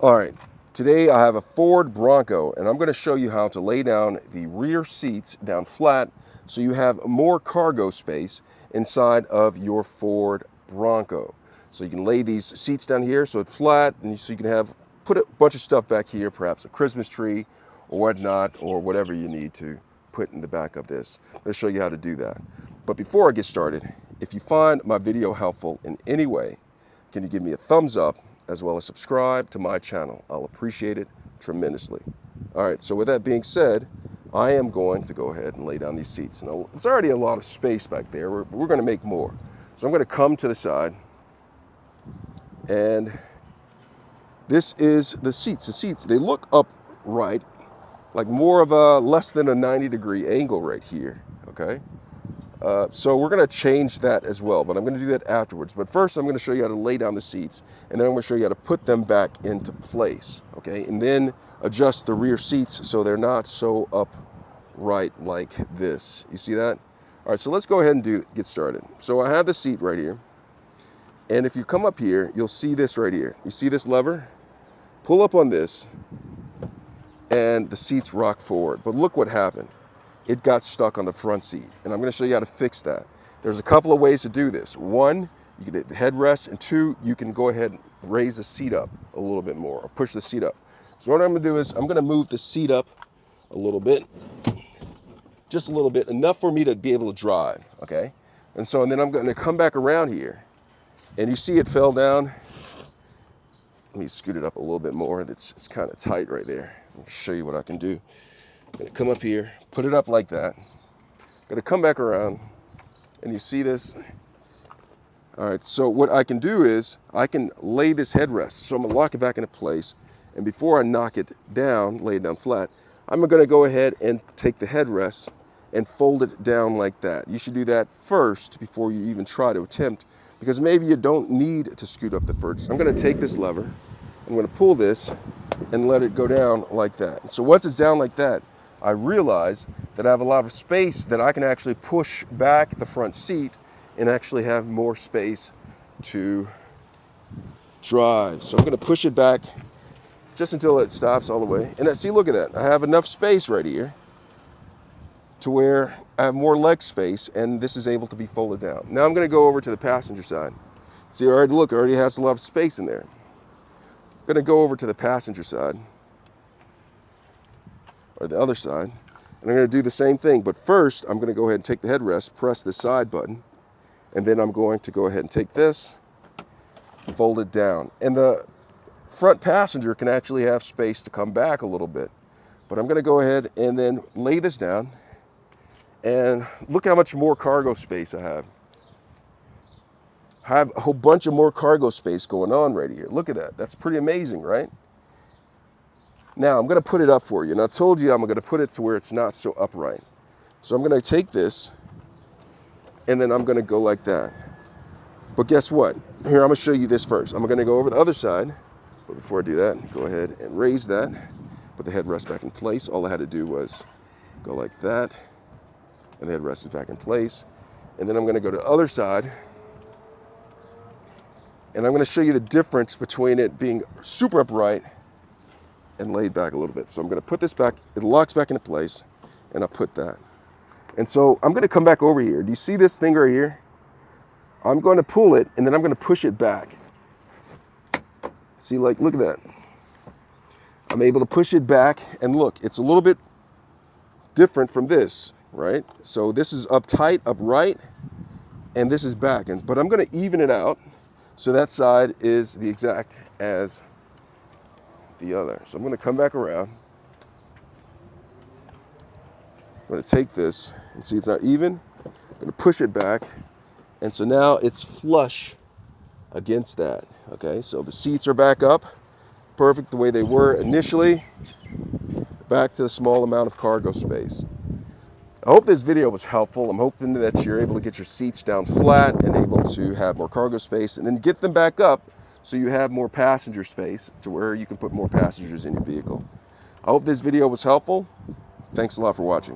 All right, today I have a Ford Bronco and I'm going to show you how to lay down the rear seats down flat so you have more cargo space inside of your Ford Bronco. So you can lay these seats down here so it's flat, and so you can put a bunch of stuff back here, perhaps a Christmas tree or whatnot, or whatever you need to put in the back of this. I'm going to show you how to do that. But before I get started, if you find my video helpful in any way, can you give me a thumbs up as well as subscribe to my channel? I'll appreciate it tremendously. All right, so with that being said, I am going to go ahead and lay down these seats. Now, it's already a lot of space back there. We're going to make more. So I'm going to come to the side, and this is the seats. The seats, they look upright, like more of a less than a 90-degree angle right here, okay? So we're going to change that as well, but I'm going to do that afterwards. But first, I'm going to show you how to lay down the seats, and then I'm going to show you how to put them back into place, okay? And then adjust the rear seats so they're not so upright like this. You see that? All right, so let's go ahead and get started. So I have the seat right here, and if you come up here, you'll see this right here. You see this lever? Pull up on this, and the seats rock forward. But look what happened. It got stuck on the front seat, and I'm going to show you how to fix that. There's a couple of ways to do this. One, you can hit the headrest, and two, you can go ahead and raise the seat up a little bit more, or push the seat up. So what I'm going to do is I'm going to move the seat up a little bit, just a little bit, enough for me to be able to drive, okay? And then I'm going to come back around here, and you see it fell down. Let me scoot it up a little bit more. It's kind of tight right there. Let me show you what I can do. I'm going to come up here, put it up like that. I'm going to come back around, and you see this? All right, so what I can do is I can lay this headrest. So I'm going to lock it back into place, and before I knock it down, lay it down flat, I'm going to go ahead and take the headrest and fold it down like that. You should do that first before you even try to attempt, because maybe you don't need to scoot up the first. I'm going to take this lever, I'm going to pull this and let it go down like that. And so once it's down like that, I realize that I have a lot of space that I can actually push back the front seat and actually have more space to drive. So I'm going to push it back just until it stops all the way. And see, look at that. I have enough space right here to where I have more leg space, and this is able to be folded down. Now I'm going to go over to the passenger side. See, already look, it already has a lot of space in there. I'm going to go over to the passenger side, or the other side, and I'm going to do the same thing. But first, I'm going to go ahead and take the headrest, press the side button, and then I'm going to go ahead and take this, fold it down. And the front passenger can actually have space to come back a little bit. But I'm going to go ahead and then lay this down, and look how much more cargo space I have. I have a whole bunch of more cargo space going on right here. Look at that. That's pretty amazing, right? Now I'm going to put it up for you. And I told you I'm going to put it to where it's not so upright. So I'm going to take this, and then I'm going to go like that. But guess what? Here, I'm going to show you this first. I'm going to go over the other side. But before I do that, go ahead and raise that. Put the headrest back in place. All I had to do was go like that. And the headrest is back in place. And then I'm going to go to the other side. And I'm going to show you the difference between it being super upright and laid back a little bit. So I'm going to put this back, it locks back into place, and I put that. And so I'm going to come back over here. Do you see this thing right here? I'm going to pull it, and then I'm going to push it back. See, like, look at that. I'm able to push it back, and look, it's a little bit different from this, right? So this is up tight, upright, and this is back. But I'm going to even it out so that side is the exact as the other. So I'm going to come back around. I'm going to take this and see it's not even. I'm going to push it back. And so now it's flush against that. Okay, so the seats are back up. Perfect the way they were initially. Back to the small amount of cargo space. I hope this video was helpful. I'm hoping that you're able to get your seats down flat and able to have more cargo space, and then get them back up so you have more passenger space to where you can put more passengers in your vehicle. I hope this video was helpful. Thanks a lot for watching.